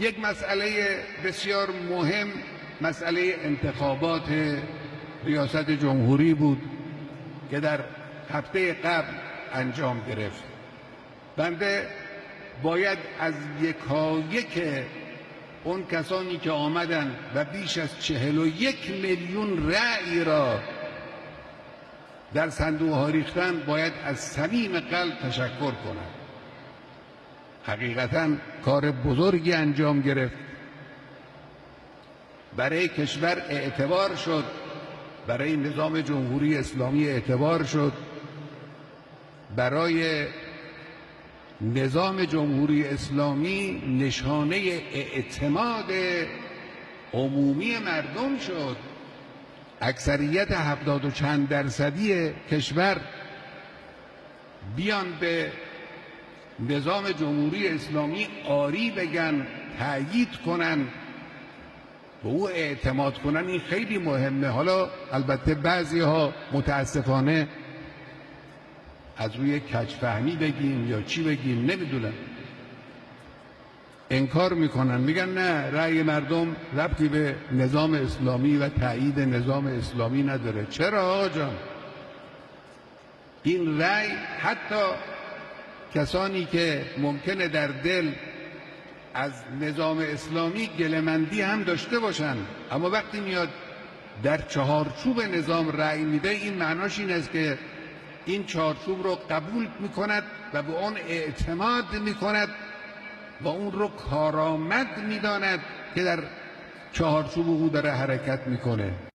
یک مسئله بسیار مهم مسئله انتخابات ریاست جمهوری بود که در هفته قبل انجام گرفت. بنده باید از یکایک اون کسانی که آمدن و بیش از 41 میلیون رأی را در صندوق ها ریختن باید از صمیم قلب تشکر کنم. حقیقتا کار بزرگی انجام گرفت، برای کشور اعتبار شد، برای نظام جمهوری اسلامی اعتبار شد، برای نظام جمهوری اسلامی نشانه اعتماد عمومی مردم شد. اکثریت 70 و چند درصدی کشور بیان به نظام جمهوری اسلامی آری بگن، تأیید کنن، به او اعتماد کنن. این خیلی مهمه. حالا البته بعضی ها متاسفانه از روی کج‌فهمی بگیم یا چی بگیم نمیدونم انکار میکنن، میگن نه رأی مردم ربطی به نظام اسلامی و تأیید نظام اسلامی نداره. چرا جان؟ این رأی حتی کسانی که ممکنه در دل از نظام اسلامی گله‌مندی هم داشته باشن، اما وقتی میاد در چهارچوب نظام رأی میده، این معناش این است که این چهارچوب رو قبول میکند و به اون اعتماد میکند و اون رو کارآمد میداند که در چهارچوب او داره حرکت میکنه.